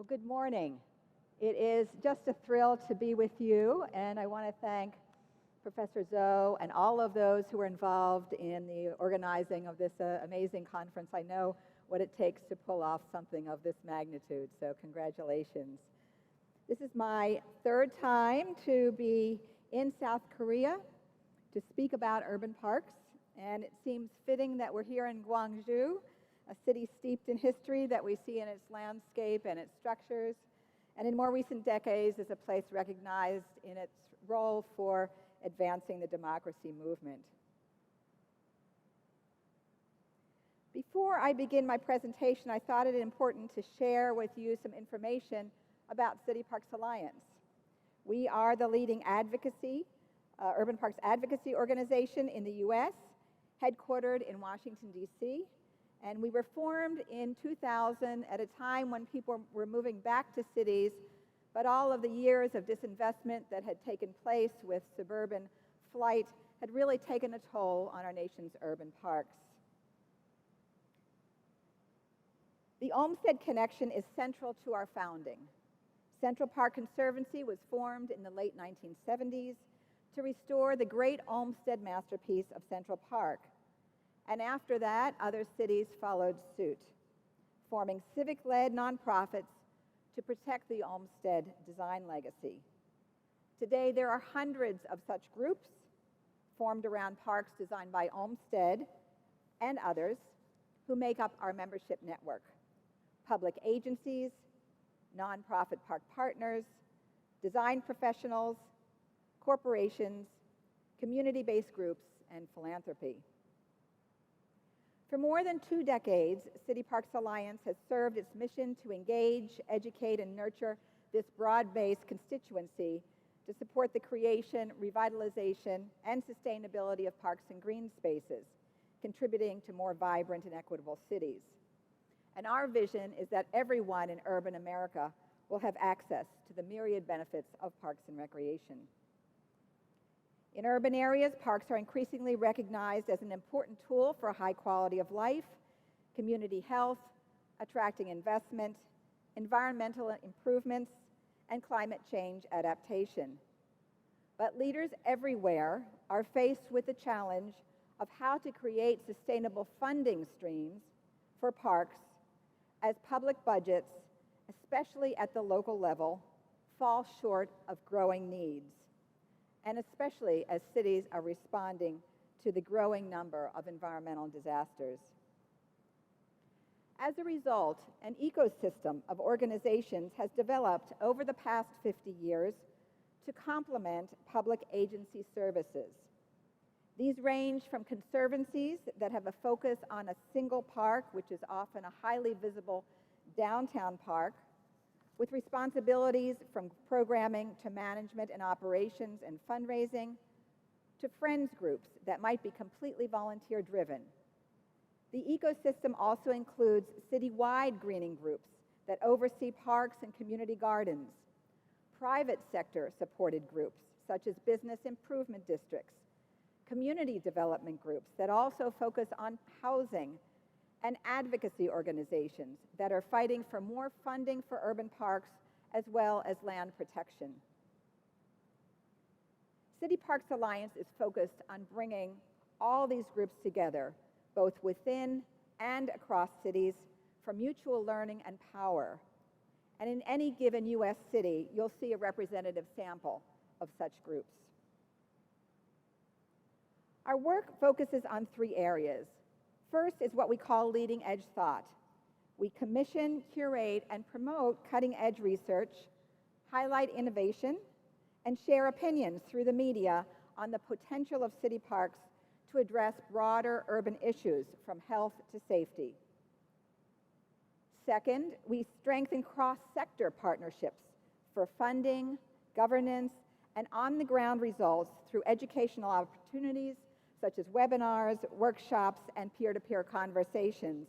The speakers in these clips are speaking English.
Well, good morning. It is just a thrill to be with you, and I want to thank Professor Zoe and all of those who are involved in the organizing of this amazing conference. I know what it takes to pull off something of this magnitude, so congratulations. This is my third time to be in South Korea to speak about urban parks, and it seems fitting that we're here in Gwangju, a city steeped in history that we see in its landscape and its structures, and in more recent decades is a place recognized in its role for advancing the democracy movement. Before I begin my presentation, I thought it important to share with you some information about City Parks Alliance. We are the leading urban parks advocacy organization in the U.S., headquartered in Washington, D.C., and we were formed in 2000 at a time when people were moving back to cities, but all of the years of disinvestment that had taken place with suburban flight had really taken a toll on our nation's urban parks. The Olmsted connection is central to our founding. Central Park Conservancy was formed in the late 1970s to restore the great Olmsted masterpiece of Central Park. And after that, other cities followed suit, forming civic-led nonprofits to protect the Olmsted design legacy. Today, there are hundreds of such groups formed around parks designed by Olmsted and others who make up our membership network: public agencies, nonprofit park partners, design professionals, corporations, community-based groups, and philanthropy. For more than 2 decades, City Parks Alliance has served its mission to engage, educate, and nurture this broad-based constituency to support the creation, revitalization, and sustainability of parks and green spaces, contributing to more vibrant and equitable cities. And our vision is that everyone in urban America will have access to the myriad benefits of parks and recreation. In urban areas, parks are increasingly recognized as an important tool for high quality of life, community health, attracting investment, environmental improvements, and climate change adaptation. But leaders everywhere are faced with the challenge of how to create sustainable funding streams for parks as public budgets, especially at the local level, fall short of growing needs, and especially as cities are responding to the growing number of environmental disasters. As a result, an ecosystem of organizations has developed over the past 50 years to complement public agency services. These range from conservancies that have a focus on a single park, which is often a highly visible downtown park, with responsibilities from programming to management and operations and fundraising, to friends groups that might be completely volunteer-driven. The ecosystem also includes citywide greening groups that oversee parks and community gardens, private sector-supported groups such as business improvement districts, community development groups that also focus on housing, and advocacy organizations that are fighting for more funding for urban parks as well as land protection. City Parks Alliance is focused on bringing all these groups together, both within and across cities, for mutual learning and power. And in any given U.S. city, you'll see a representative sample of such groups. Our work focuses on 3 areas. First is what we call leading edge thought. We commission, curate, and promote cutting-edge research, highlight innovation, and share opinions through the media on the potential of city parks to address broader urban issues from health to safety. Second, we strengthen cross-sector partnerships for funding, governance, and on-the-ground results through educational opportunities such as webinars, workshops, and peer-to-peer conversations.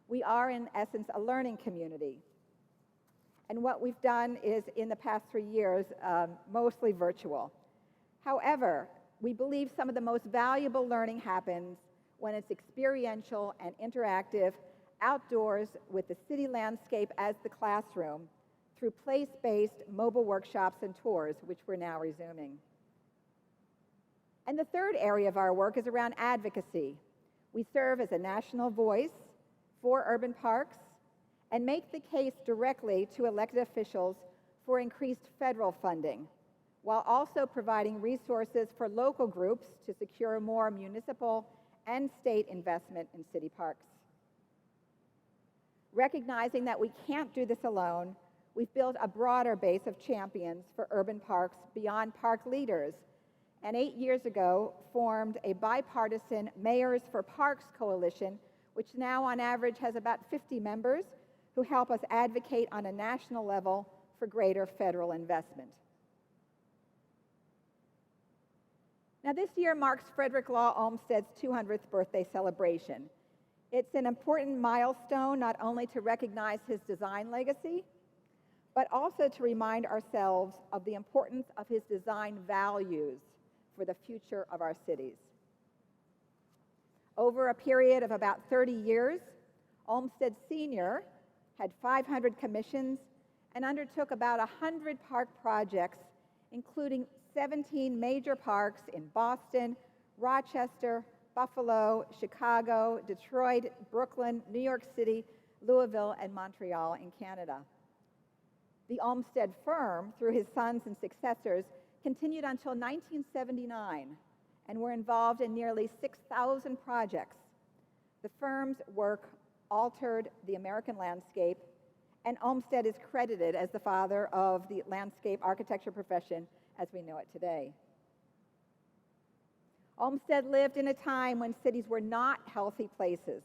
We are, in essence, a learning community. And what we've done is, in the past 3 years, mostly virtual. However, we believe some of the most valuable learning happens when it's experiential and interactive, outdoors with the city landscape as the classroom, through place-based mobile workshops and tours, which we're now resuming. And the third area of our work is around advocacy. We serve as a national voice for urban parks and make the case directly to elected officials for increased federal funding, while also providing resources for local groups to secure more municipal and state investment in city parks. Recognizing that we can't do this alone, we've built a broader base of champions for urban parks beyond park leaders, and 8 years ago formed a bipartisan Mayors for Parks coalition, which now on average has about 50 members who help us advocate on a national level for greater federal investment. Now, this year marks Frederick Law Olmsted's 200th birthday celebration. It's an important milestone not only to recognize his design legacy, but also to remind ourselves of the importance of his design values for the future of our cities. Over a period of about 30 years, Olmsted Sr. had 500 commissions and undertook about 100 park projects, including 17 major parks in Boston, Rochester, Buffalo, Chicago, Detroit, Brooklyn, New York City, Louisville, and Montreal in Canada. The Olmsted firm, through his sons and successors, continued until 1979 and were involved in nearly 6,000 projects. The firm's work altered the American landscape, and Olmsted is credited as the father of the landscape architecture profession as we know it today. Olmsted lived in a time when cities were not healthy places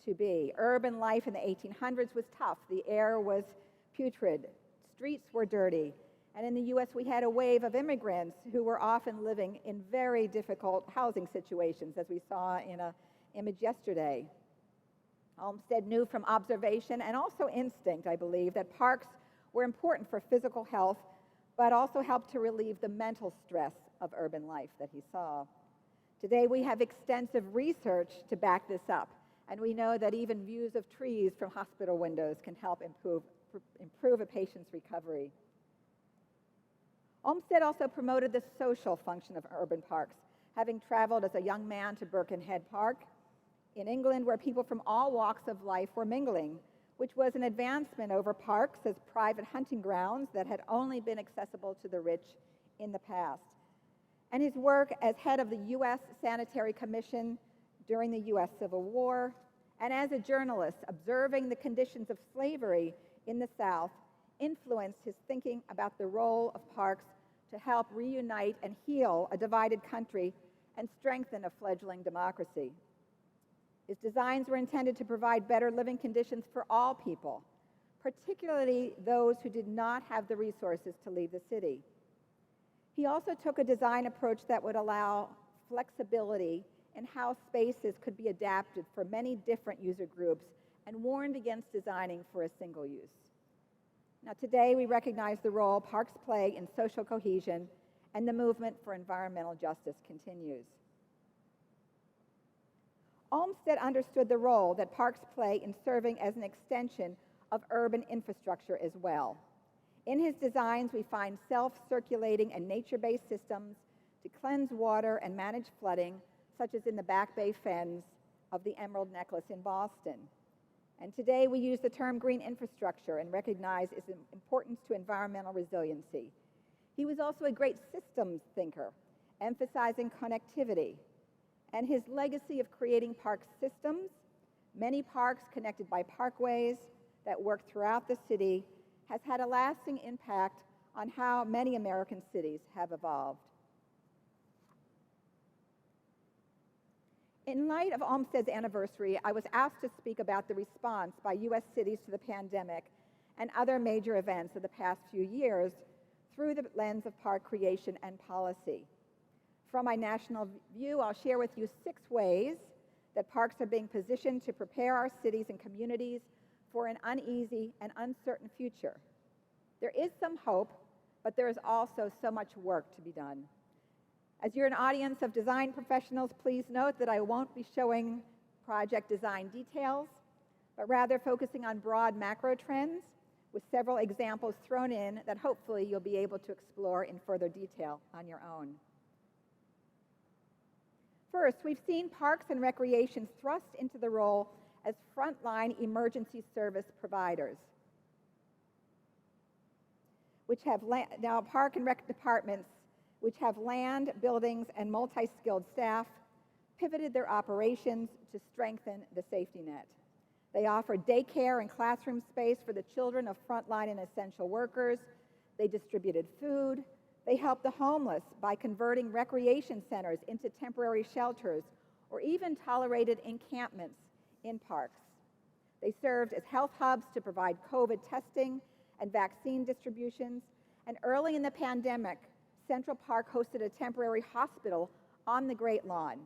to be. Urban life in the 1800s was tough. The air was putrid. Streets were dirty. And in the US, we had a wave of immigrants who were often living in very difficult housing situations, as we saw in an image yesterday. Olmsted knew from observation and also instinct, I believe, that parks were important for physical health, but also helped to relieve the mental stress of urban life that he saw. Today, we have extensive research to back this up, and we know that even views of trees from hospital windows can help improve a patient's recovery. Olmsted also promoted the social function of urban parks, having traveled as a young man to Birkenhead Park in England, where people from all walks of life were mingling, which was an advancement over parks as private hunting grounds that had only been accessible to the rich in the past. And his work as head of the U.S. Sanitary Commission during the U.S. Civil War, and as a journalist observing the conditions of slavery in the South, influenced his thinking about the role of parks to help reunite and heal a divided country and strengthen a fledgling democracy. His designs were intended to provide better living conditions for all people, particularly those who did not have the resources to leave the city. He also took a design approach that would allow flexibility in how spaces could be adapted for many different user groups and warned against designing for a single use. Now, today we recognize the role parks play in social cohesion, and the movement for environmental justice continues. Olmsted understood the role that parks play in serving as an extension of urban infrastructure as well. In his designs, we find self-circulating and nature-based systems to cleanse water and manage flooding, such as in the Back Bay Fens of the Emerald Necklace in Boston. And today we use the term green infrastructure and recognize its importance to environmental resiliency. He was also a great systems thinker, emphasizing connectivity. And his legacy of creating park systems, many parks connected by parkways that work throughout the city, has had a lasting impact on how many American cities have evolved. In light of Olmsted's anniversary, I was asked to speak about the response by U.S. cities to the pandemic and other major events of the past few years through the lens of park creation and policy. From my national view, I'll share with you 6 ways that parks are being positioned to prepare our cities and communities for an uneasy and uncertain future. There is some hope, but there is also so much work to be done. As you're an audience of design professionals, please note that I won't be showing project design details, but rather focusing on broad macro trends with several examples thrown in that hopefully you'll be able to explore in further detail on your own. First, we've seen parks and recreation thrust into the role as frontline emergency service providers, which have now park and rec departments, which have land, buildings, and multi-skilled staff, pivoted their operations to strengthen the safety net. They offer daycare and classroom space for the children of frontline and essential workers. They distributed food. They helped the homeless by converting recreation centers into temporary shelters, or even tolerated encampments in parks. They served as health hubs to provide COVID testing and vaccine distributions. And early in the pandemic, Central Park hosted a temporary hospital on the Great Lawn.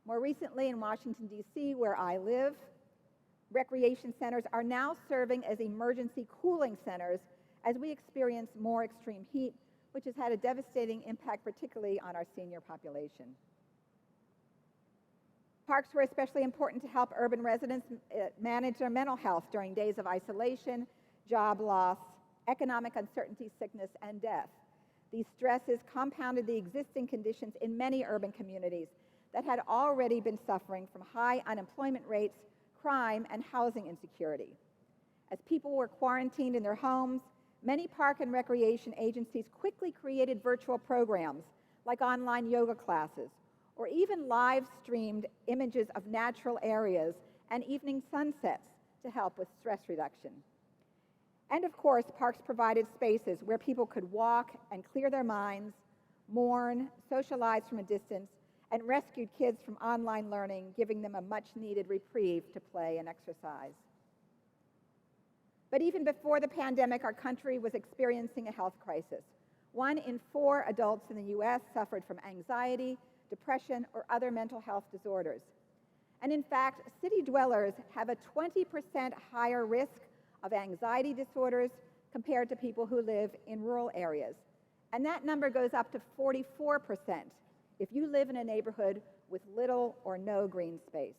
More recently in Washington, D.C., where I live, recreation centers are now serving as emergency cooling centers as we experience more extreme heat, which has had a devastating impact, particularly on our senior population. Parks were especially important to help urban residents manage their mental health during days of isolation, job loss, economic uncertainty, sickness, and death. These stresses compounded the existing conditions in many urban communities that had already been suffering from high unemployment rates, crime, and housing insecurity. As people were quarantined in their homes, many park and recreation agencies quickly created virtual programs like online yoga classes, or even live-streamed images of natural areas and evening sunsets to help with stress reduction. And of course, parks provided spaces where people could walk and clear their minds, mourn, socialize from a distance, and rescued kids from online learning, giving them a much-needed reprieve to play and exercise. But even before the pandemic, our country was experiencing a health crisis. 1 in 4 adults in the U.S. suffered from anxiety, depression, or other mental health disorders. And in fact, city dwellers have a 20% higher risk of anxiety disorders compared to people who live in rural areas. And that number goes up to 44% if you live in a neighborhood with little or no green space.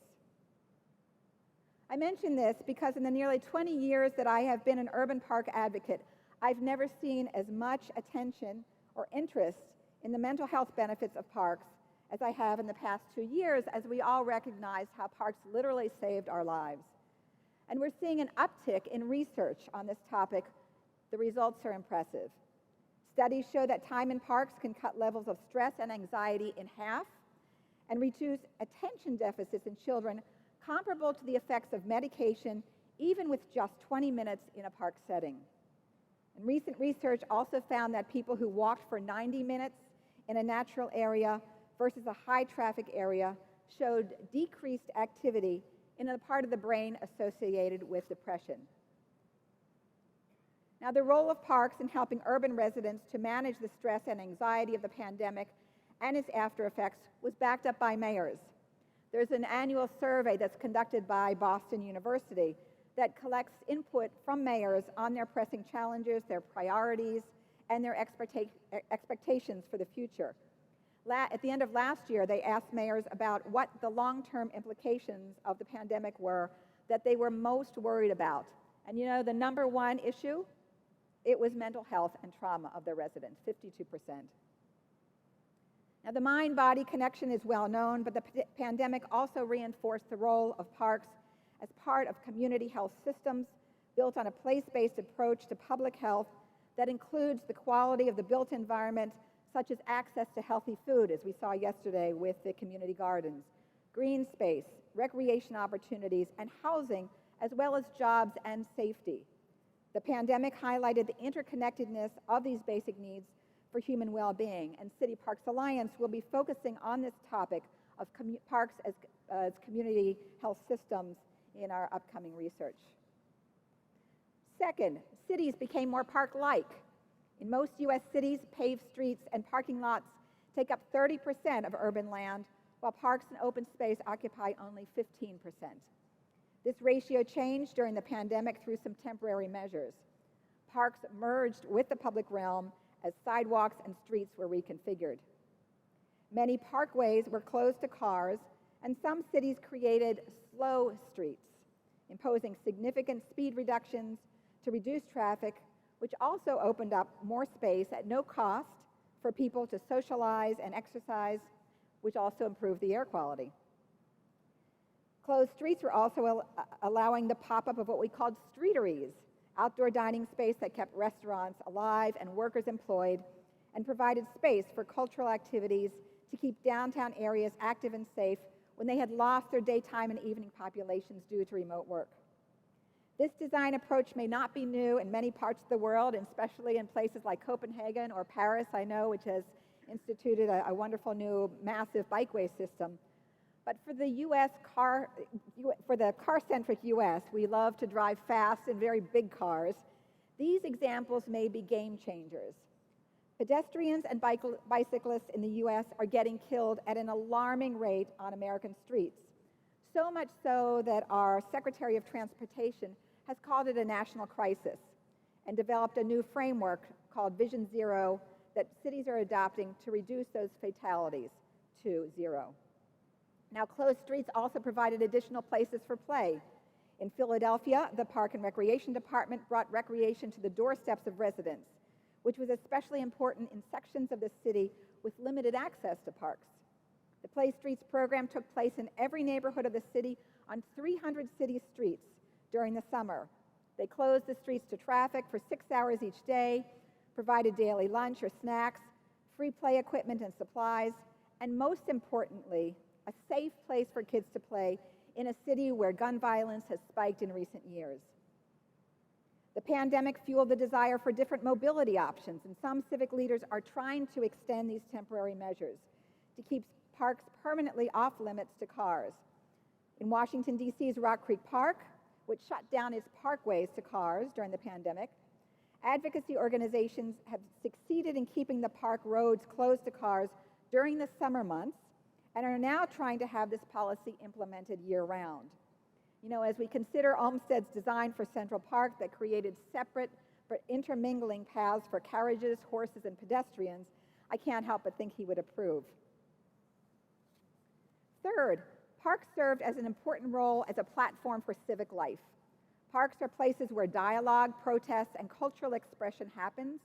I mention this because in the nearly 20 years that I have been an urban park advocate, I've never seen as much attention or interest in the mental health benefits of parks as I have in the past 2 years, as we all recognize how parks literally saved our lives. And we're seeing an uptick in research on this topic. The results are impressive. Studies show that time in parks can cut levels of stress and anxiety in half and reduce attention deficits in children comparable to the effects of medication, even with just 20 minutes in a park setting. And recent research also found that people who walked for 90 minutes in a natural area versus a high-traffic area showed decreased activity in a part of the brain associated with depression. Now, the role of parks in helping urban residents to manage the stress and anxiety of the pandemic and its after effects was backed up by mayors. There's an annual survey that's conducted by Boston University that collects input from mayors on their pressing challenges, their priorities, and their expectations for the future. At the end of last year, they asked mayors about what the long-term implications of the pandemic were that they were most worried about. And you know, the number one issue, it was mental health and trauma of their residents, 52%. Now, the mind-body connection is well known, but the pandemic also reinforced the role of parks as part of community health systems built on a place-based approach to public health that includes the quality of the built environment, such as access to healthy food, as we saw yesterday with the community gardens, green space, recreation opportunities, and housing, as well as jobs and safety. The pandemic highlighted the interconnectedness of these basic needs for human well-being, and City Parks Alliance will be focusing on this topic of parks as community health systems in our upcoming research. Second, cities became more park-like. In most U.S. cities, paved streets and parking lots take up 30% of urban land, while parks and open space occupy only 15%. This ratio changed during the pandemic through some temporary measures. Parks merged with the public realm as sidewalks and streets were reconfigured. Many parkways were closed to cars, and some cities created slow streets, imposing significant speed reductions, to reduce traffic, which also opened up more space at no cost for people to socialize and exercise, which also improved the air quality. Closed streets were also allowing the pop-up of what we called streeteries, outdoor dining space that kept restaurants alive and workers employed and provided space for cultural activities to keep downtown areas active and safe when they had lost their daytime and evening populations due to remote work. This design approach may not be new in many parts of the world, and especially in places like Copenhagen or Paris, I know, which has instituted a wonderful new massive bikeway system. But for the car-centric US, we love to drive fast in very big cars. These examples may be game changers. Pedestrians and bicyclists in the US are getting killed at an alarming rate on American streets. So much so that our Secretary of Transportation has called it a national crisis and developed a new framework called Vision Zero that cities are adopting to reduce those fatalities to zero. Now, closed streets also provided additional places for play. In Philadelphia, the Park and Recreation Department brought recreation to the doorsteps of residents, which was especially important in sections of the city with limited access to parks. The Play Streets program took place in every neighborhood of the city on 300 city streets during the summer. They closed the streets to traffic for 6 hours each day, provided daily lunch or snacks, free play equipment and supplies, and most importantly, a safe place for kids to play in a city where gun violence has spiked in recent years. The pandemic fueled the desire for different mobility options, and some civic leaders are trying to extend these temporary measures to keep parks permanently off limits to cars. In Washington, D.C.'s Rock Creek Park, which shut down its parkways to cars during the pandemic, advocacy organizations have succeeded in keeping the park roads closed to cars during the summer months and are now trying to have this policy implemented year-round. You know, as we consider Olmsted's design for Central Park that created separate but intermingling paths for carriages, horses, and pedestrians, I can't help but think he would approve. Third, parks served as an important role as a platform for civic life. Parks are places where dialogue, protests, and cultural expression happens,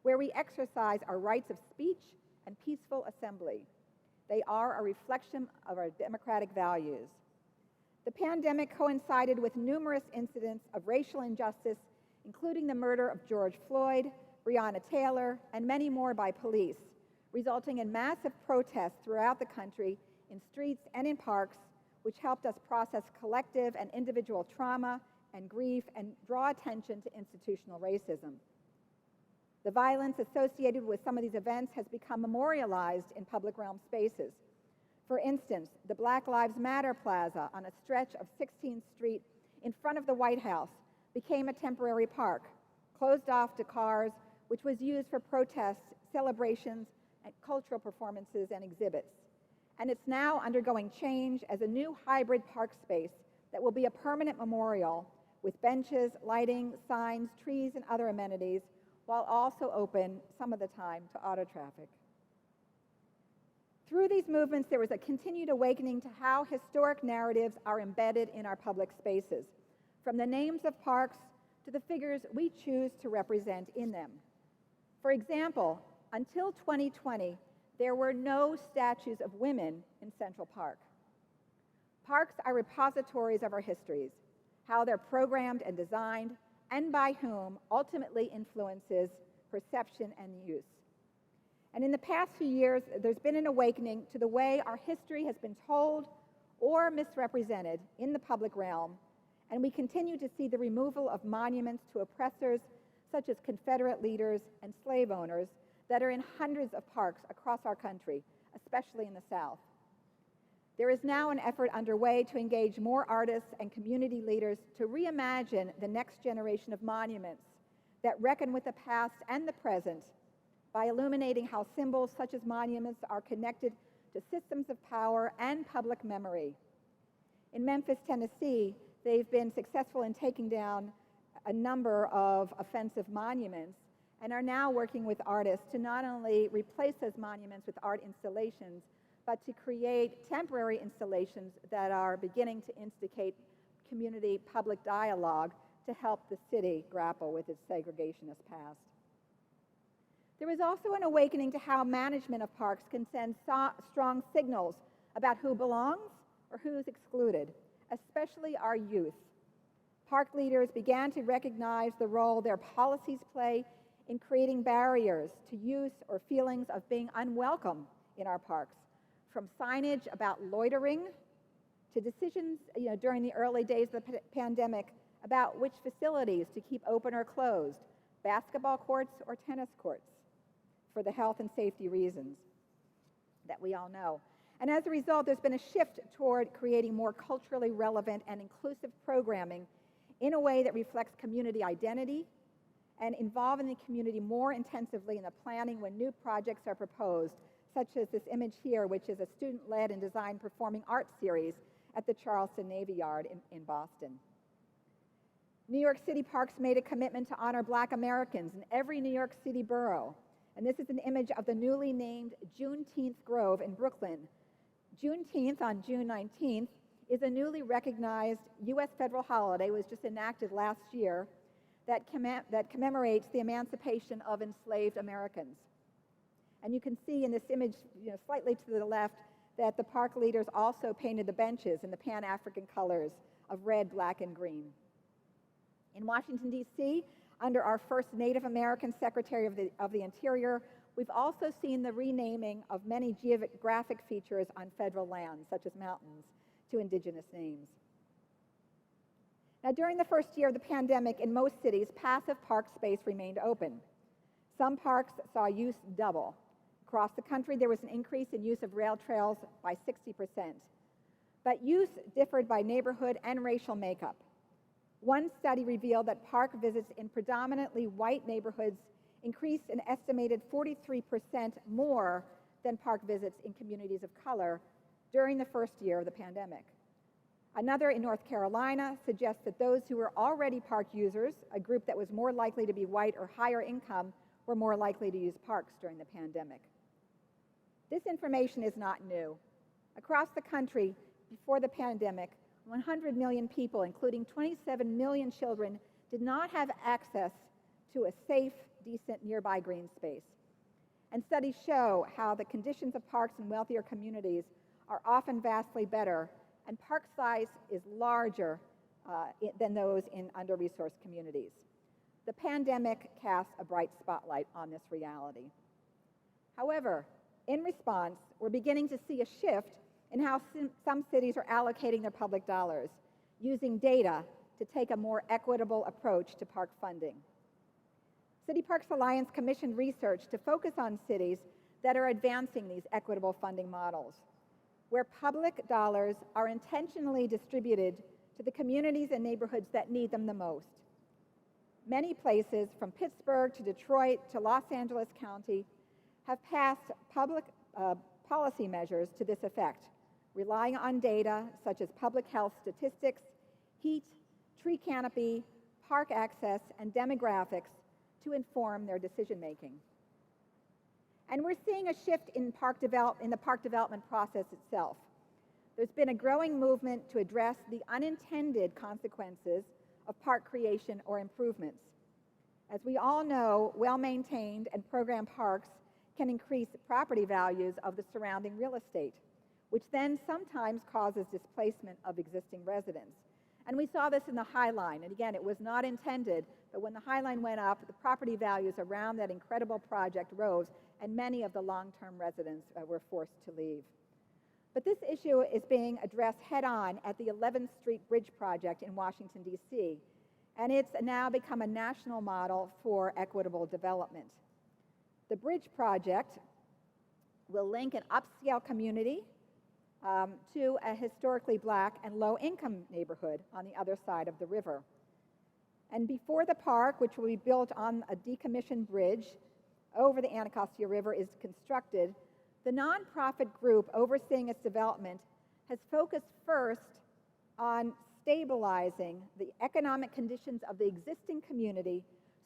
where we exercise our rights of speech and peaceful assembly. They are a reflection of our democratic values. The pandemic coincided with numerous incidents of racial injustice, including the murder of George Floyd, Breonna Taylor, and many more by police, resulting in massive protests throughout the country in streets and in parks, which helped us process collective and individual trauma and grief and draw attention to institutional racism. The violence associated with some of these events has become memorialized in public realm spaces. For instance, the Black Lives Matter Plaza on a stretch of 16th Street in front of the White House became a temporary park, closed off to cars, which was used for protests, celebrations, and cultural performances and exhibits. And it's now undergoing change as a new hybrid park space that will be a permanent memorial with benches, lighting, signs, trees, and other amenities, while also open some of the time to auto traffic. Through these movements, there was a continued awakening to how historic narratives are embedded in our public spaces, from the names of parks to the figures we choose to represent in them. For example, until 2020, there were no statues of women in Central Park. Parks are repositories of our histories. How they're programmed and designed, and by whom, ultimately influences perception and use. And in the past few years, there's been an awakening to the way our history has been told or misrepresented in the public realm, and we continue to see the removal of monuments to oppressors such as Confederate leaders and slave owners that are in hundreds of parks across our country, especially in the South. There is now an effort underway to engage more artists and community leaders to reimagine the next generation of monuments that reckon with the past and the present by illuminating how symbols such as monuments are connected to systems of power and public memory. In Memphis, Tennessee, they've been successful in taking down a number of offensive monuments and are now working with artists to not only replace those monuments with art installations, but to create temporary installations that are beginning to instigate community public dialogue to help the city grapple with its segregationist past. There is also an awakening to how management of parks can send strong signals about who belongs or who's excluded, especially our youth. Park leaders began to recognize the role their policies play in creating barriers to use or feelings of being unwelcome in our parks, from signage about loitering to decisions during the early days of the pandemic about which facilities to keep open or closed, basketball courts or tennis courts, for the health and safety reasons that we all know. And as a result, there's been a shift toward creating more culturally relevant and inclusive programming in a way that reflects community identity and involving the community more intensively in the planning when new projects are proposed, such as this image here, which is a student-led and designed performing arts series at the Charleston Navy Yard in Boston. New York City Parks made a commitment to honor Black Americans in every New York City borough. And this is an image of the newly named Juneteenth Grove in Brooklyn. Juneteenth, on June 19th, is a newly recognized U.S. federal holiday. It was just enacted last year that commemorates the emancipation of enslaved Americans. And you can see in this image, slightly to the left, that the park leaders also painted the benches in the Pan-African colors of red, black, and green. In Washington, D.C., under our first Native American Secretary of the Interior, we've also seen the renaming of many geographic features on federal lands, such as mountains, to indigenous names. Now, during the first year of the pandemic, in most cities, passive park space remained open. Some parks saw use double. Across the country, there was an increase in use of rail trails by 60%. But use differed by neighborhood and racial makeup. One study revealed that park visits in predominantly white neighborhoods increased an estimated 43% more than park visits in communities of color during the first year of the pandemic. Another in North Carolina suggests that those who were already park users, a group that was more likely to be white or higher income, were more likely to use parks during the pandemic. This information is not new. Across the country, before the pandemic, 100 million people, including 27 million children, did not have access to a safe, decent nearby green space. And studies show how the conditions of parks in wealthier communities are often vastly better, and park size is larger than those in under-resourced communities. The pandemic casts a bright spotlight on this reality. However, in response, we're beginning to see a shift in how some cities are allocating their public dollars, using data to take a more equitable approach to park funding. City Parks Alliance commissioned research to focus on cities that are advancing these equitable funding models, where public dollars are intentionally distributed to the communities and neighborhoods that need them the most. Many places, from Pittsburgh to Detroit to Los Angeles County, have passed public policy measures to this effect, relying on data such as public health statistics, heat, tree canopy, park access, and demographics to inform their decision-making. And we're seeing a shift in the park development process itself. There's been a growing movement to address the unintended consequences of park creation or improvements. As we all know, well-maintained and programmed parks can increase property values of the surrounding real estate, which then sometimes causes displacement of existing residents. And we saw this in the High Line. And again, it was not intended, but when the High Line went up, the property values around that incredible project rose, and many of the long-term residents were forced to leave. But this issue is being addressed head-on at the 11th Street Bridge project in Washington, D.C., and it's now become a national model for equitable development. The bridge project will link an upscale community to a historically Black and low-income neighborhood on the other side of the river. And before the park, which will be built on a decommissioned bridge over the Anacostia River, is constructed, the nonprofit group overseeing its development has focused first on stabilizing the economic conditions of the existing community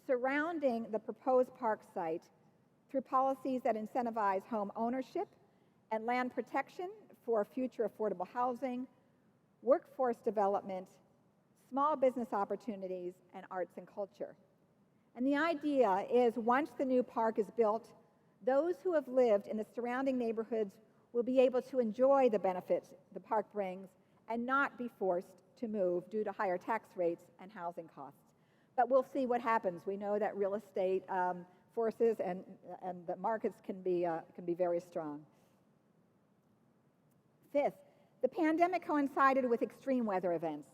surrounding the proposed park site through policies that incentivize home ownership and land protection for future affordable housing, workforce development, small business opportunities, and arts and culture. And the idea is once the new park is built, those who have lived in the surrounding neighborhoods will be able to enjoy the benefits the park brings and not be forced to move due to higher tax rates and housing costs. But we'll see what happens. We know that real estate forces and the markets can be very strong. Fifth, the pandemic coincided with extreme weather events.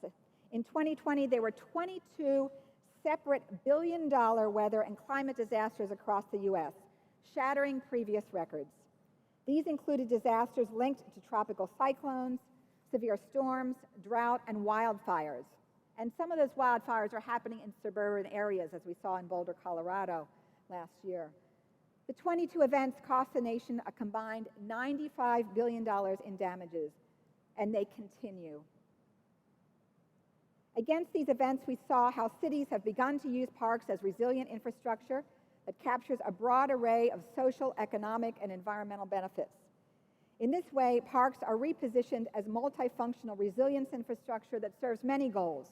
In 2020, there were 22 separate billion-dollar weather and climate disasters across the U.S., shattering previous records. These included disasters linked to tropical cyclones, severe storms, drought, and wildfires. And some of those wildfires are happening in suburban areas, as we saw in Boulder, Colorado last year. The 22 events cost the nation a combined $95 billion in damages, and they continue. Against these events, we saw how cities have begun to use parks as resilient infrastructure that captures a broad array of social, economic, and environmental benefits. In this way, parks are repositioned as multifunctional resilience infrastructure that serves many goals,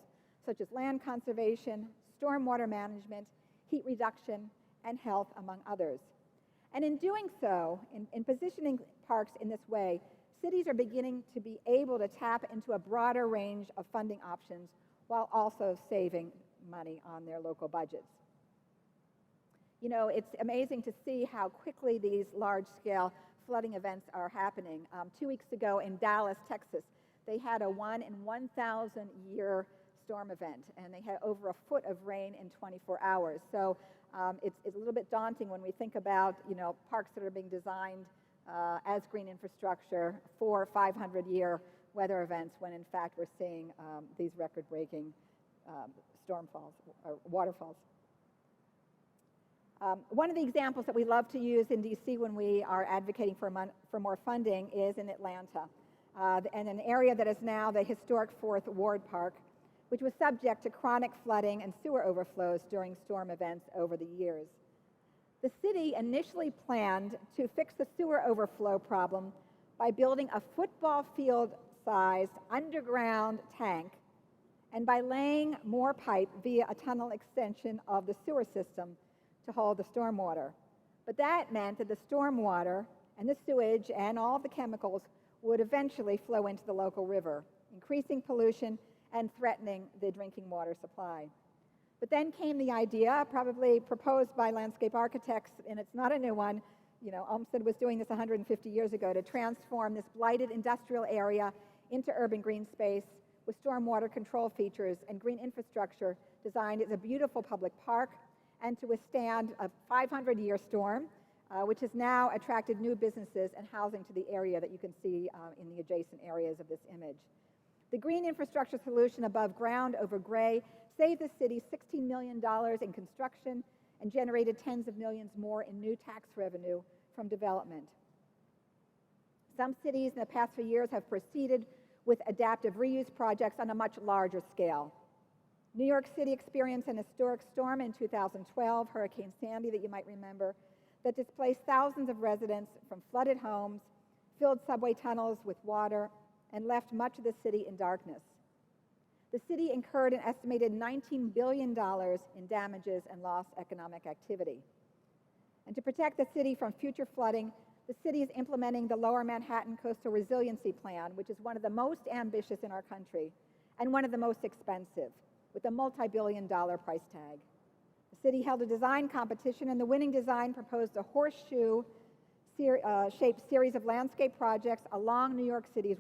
such as land conservation, stormwater management, heat reduction, and health, among others. And in doing so, in positioning parks in this way, cities are beginning to be able to tap into a broader range of funding options while also saving money on their local budgets. You know, it's amazing to see how quickly these large-scale flooding events are happening. 2 weeks ago in Dallas, Texas, they had a 1 in 1,000 year storm event, and they had over a foot of rain in 24 hours. So it's a little bit daunting when we think about, you know, parks that are being designed as green infrastructure for 500-year weather events, when in fact we're seeing these record-breaking stormfalls or waterfalls. One of the examples that we love to use in DC when we are advocating for more funding is in Atlanta, and an area that is now the historic 4th Ward Park, which was subject to chronic flooding and sewer overflows during storm events over the years. The city initially planned to fix the sewer overflow problem by building a football field-sized underground tank and by laying more pipe via a tunnel extension of the sewer system to hold the stormwater. But that meant that the stormwater and the sewage and all the chemicals would eventually flow into the local river, increasing pollution and threatening the drinking water supply. But then came the idea, probably proposed by landscape architects, and it's not a new one. You know, Olmsted was doing this 150 years ago, to transform this blighted industrial area into urban green space with stormwater control features and green infrastructure designed as a beautiful public park and to withstand a 500-year storm, which has now attracted new businesses and housing to the area that you can see in the adjacent areas of this image. The green infrastructure solution above ground over gray saved the city $16 million in construction and generated tens of millions more in new tax revenue from development. Some cities in the past few years have proceeded with adaptive reuse projects on a much larger scale. New York City experienced an historic storm in 2012, Hurricane Sandy, that you might remember, that displaced thousands of residents from flooded homes, filled subway tunnels with water, and left much of the city in darkness. The city incurred an estimated $19 billion in damages and lost economic activity. And to protect the city from future flooding, the city is implementing the Lower Manhattan Coastal Resiliency Plan, which is one of the most ambitious in our country and one of the most expensive, with a multi-billion-dollar price tag. The city held a design competition, and the winning design proposed a horseshoe-shaped series of landscape projects along New York City's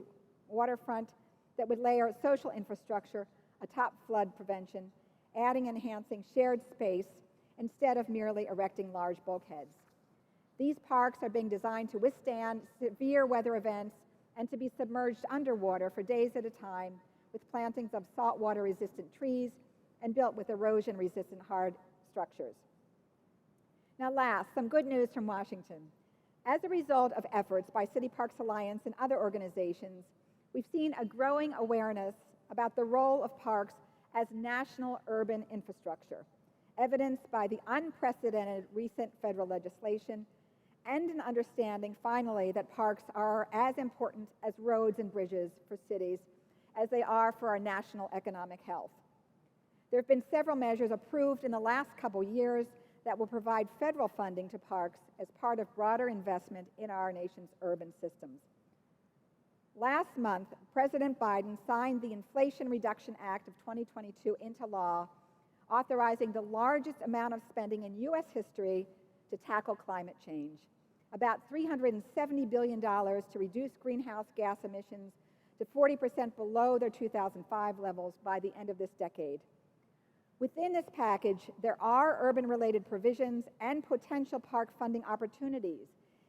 waterfront that would layer social infrastructure atop flood prevention, adding and enhancing shared space instead of merely erecting large bulkheads. These parks are being designed to withstand severe weather events and to be submerged underwater for days at a time, with plantings of saltwater-resistant trees and built with erosion-resistant hard structures. Now last, some good news from Washington. As a result of efforts by City Parks Alliance and other organizations, we've seen a growing awareness about the role of parks as national urban infrastructure, evidenced by the unprecedented recent federal legislation and an understanding, finally, that parks are as important as roads and bridges for cities as they are for our national economic health. There have been several measures approved in the last couple years that will provide federal funding to parks as part of broader investment in our nation's urban systems. Last month, President Biden signed the Inflation Reduction Act of 2022 into law, authorizing the largest amount of spending in U.S. history to tackle climate change, about $370 billion to reduce greenhouse gas emissions to 40% below their 2005 levels by the end of this decade. Within this package, there are urban-related provisions and potential park funding opportunities,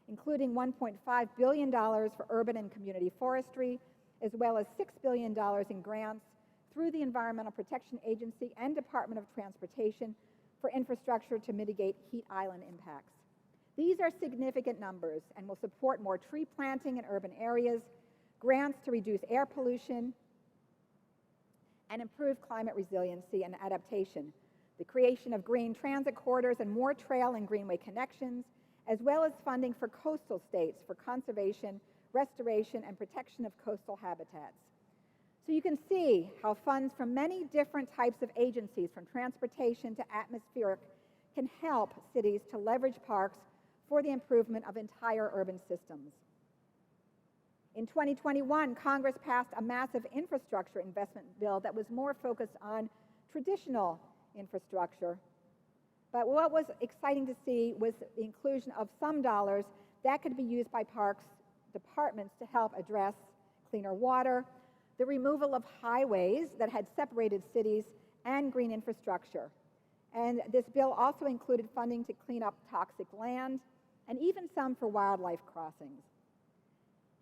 including $1.5 billion for urban and community forestry, as well as $6 billion in grants through the Environmental Protection Agency and Department of Transportation for infrastructure to mitigate heat island impacts. These are significant numbers and will support more tree planting in urban areas, grants to reduce air pollution, and improve climate resiliency and adaptation, the creation of green transit corridors and more trail and greenway connections, as well as funding for coastal states for conservation, restoration, and protection of coastal habitats. So you can see how funds from many different types of agencies, from transportation to atmospheric, can help cities to leverage parks for the improvement of entire urban systems. In 2021, Congress passed a massive infrastructure investment bill that was more focused on traditional infrastructure. But what was exciting to see was the inclusion of some dollars that could be used by parks departments to help address cleaner water, the removal of highways that had separated cities, and green infrastructure. And this bill also included funding to clean up toxic land, and even some for wildlife crossings.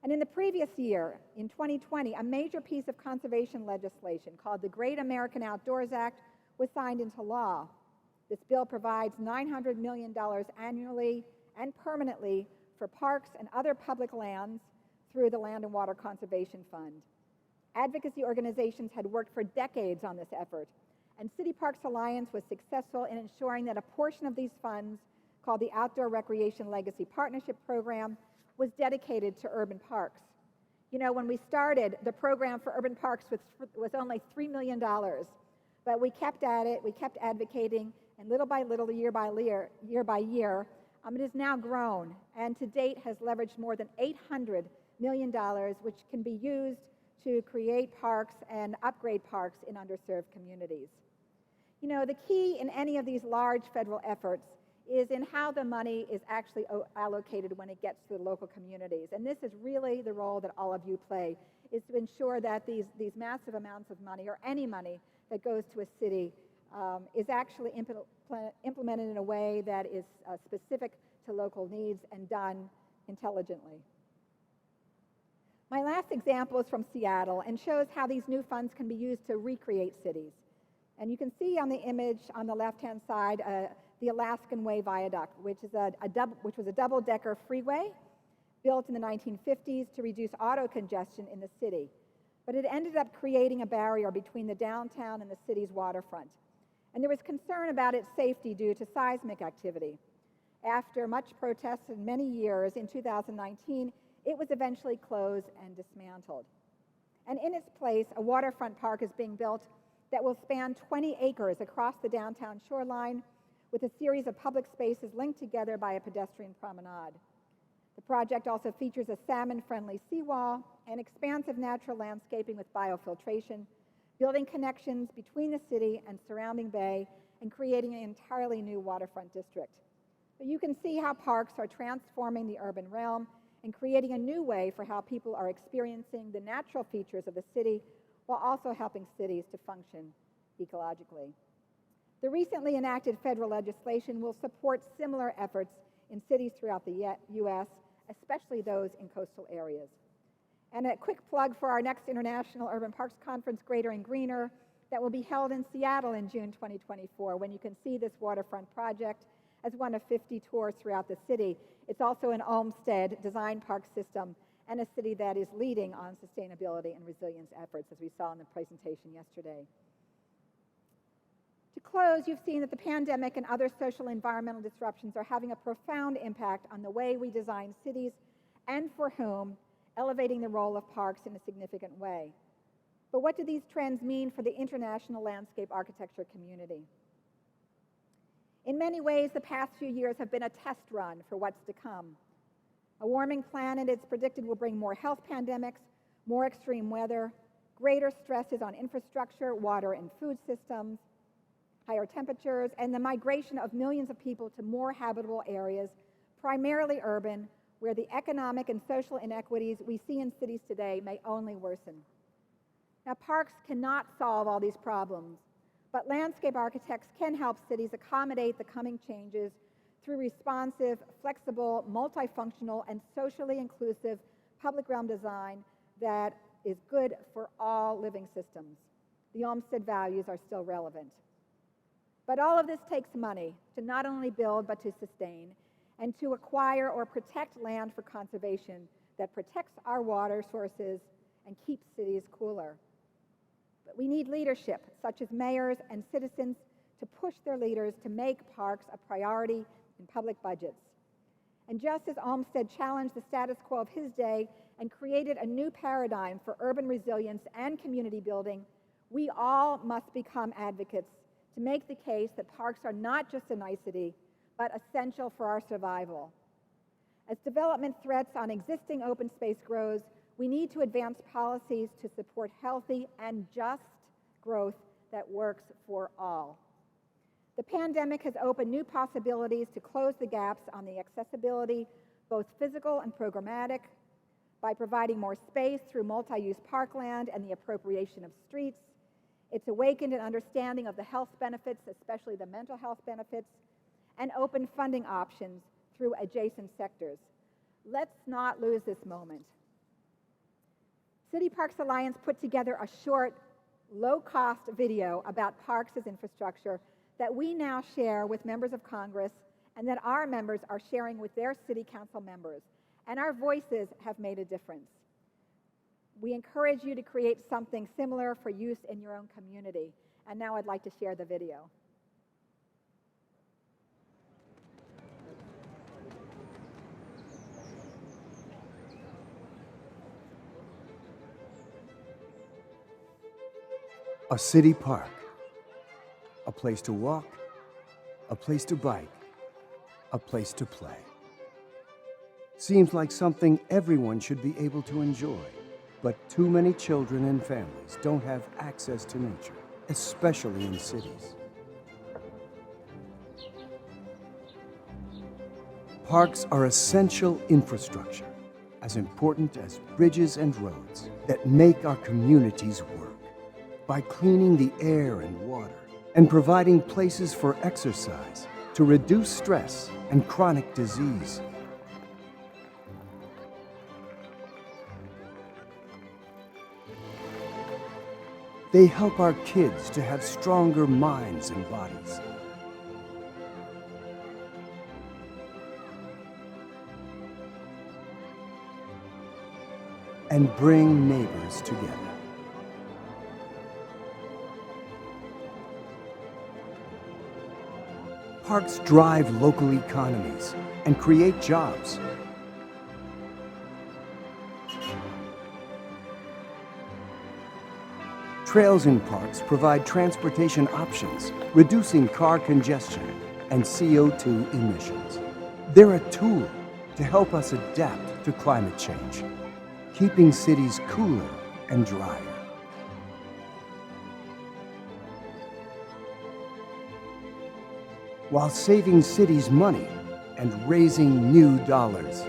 And in the previous year, in 2020, a major piece of conservation legislation called the Great American Outdoors Act was signed into law. This bill provides $900 million annually and permanently for parks and other public lands through the Land and Water Conservation Fund. Advocacy organizations had worked for decades on this effort, and City Parks Alliance was successful in ensuring that a portion of these funds, called the Outdoor Recreation Legacy Partnership Program, was dedicated to urban parks. You know, when we started, the program for urban parks was only $3 million, but we kept at it, we kept advocating, and little by little, year by year, it has now grown, and to date has leveraged more than $800 million, which can be used to create parks and upgrade parks in underserved communities. You know, the key in any of these large federal efforts is in how the money is actually allocated when it gets to the local communities. And this is really the role that all of you play, is to ensure that these massive amounts of money, or any money that goes to a city, is actually implemented in a way that is specific to local needs and done intelligently. My last example is from Seattle and shows how these new funds can be used to recreate cities. And you can see on the image on the left-hand side the Alaskan Way Viaduct, which was a double-decker freeway built in the 1950s to reduce auto congestion in the city. But it ended up creating a barrier between the downtown and the city's waterfront. And there was concern about its safety due to seismic activity. After much protest and many years, in 2019, it was eventually closed and dismantled. And in its place, a waterfront park is being built that will span 20 acres across the downtown shoreline, with a series of public spaces linked together by a pedestrian promenade. The project also features a salmon-friendly seawall and expansive natural landscaping with biofiltration, building connections between the city and surrounding bay and creating an entirely new waterfront district. But you can see how parks are transforming the urban realm and creating a new way for how people are experiencing the natural features of the city, while also helping cities to function ecologically. The recently enacted federal legislation will support similar efforts in cities throughout the U.S., especially those in coastal areas. And a quick plug for our next International Urban Parks Conference, Greater and Greener, that will be held in Seattle in June 2024, when you can see this waterfront project as one of 50 tours throughout the city. It's also an Olmsted design park system, and a city that is leading on sustainability and resilience efforts, as we saw in the presentation yesterday. To close, you've seen that the pandemic and other social environmental disruptions are having a profound impact on the way we design cities, and for whom, elevating the role of parks in a significant way. But what do these trends mean for the international landscape architecture community? In many ways, the past few years have been a test run for what's to come. A warming planet, it's predicted, will bring more health pandemics, more extreme weather, greater stresses on infrastructure, water and food systems, higher temperatures, and the migration of millions of people to more habitable areas, primarily urban, where the economic and social inequities we see in cities today may only worsen. Now, parks cannot solve all these problems, but landscape architects can help cities accommodate the coming changes through responsive, flexible, multifunctional, and socially inclusive public realm design that is good for all living systems. The Olmsted values are still relevant. But all of this takes money to not only build but to sustain, and to acquire or protect land for conservation that protects our water sources and keeps cities cooler. But we need leadership, such as mayors and citizens, to push their leaders to make parks a priority in public budgets. And just as Olmsted challenged the status quo of his day and created a new paradigm for urban resilience and community building, we all must become advocates to make the case that parks are not just a nicety, but essential for our survival. As development threats on existing open space grows, we need to advance policies to support healthy and just growth that works for all. The pandemic has opened new possibilities to close the gaps on the accessibility, both physical and programmatic, by providing more space through multi-use parkland and the appropriation of streets. It's awakened an understanding of the health benefits, especially the mental health benefits, and open funding options through adjacent sectors. Let's not lose this moment. City Parks Alliance put together a short, low-cost video about parks as infrastructure that we now share with members of Congress and that our members are sharing with their city council members. And our voices have made a difference. We encourage you to create something similar for use in your own community. And now I'd like to share the video. A city park, a place to walk, a place to bike, a place to play. Seems like something everyone should be able to enjoy, but too many children and families don't have access to nature, especially in cities. Parks are essential infrastructure, as important as bridges and roads that make our communities work. By cleaning the air and water and providing places for exercise to reduce stress and chronic disease. They help our kids to have stronger minds and bodies. And bring neighbors together. Parks drive local economies and create jobs. Trails in parks provide transportation options, reducing car congestion and CO2 emissions. They're a tool to help us adapt to climate change, keeping cities cooler and drier. While saving cities money and raising new dollars.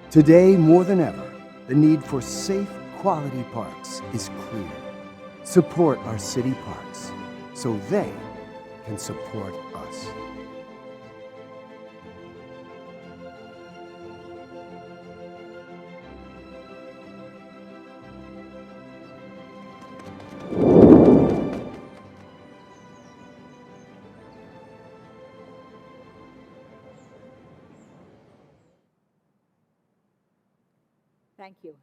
Today, more than ever, the need for safe, quality parks is clear. Support our city parks so they can support us. Thank you.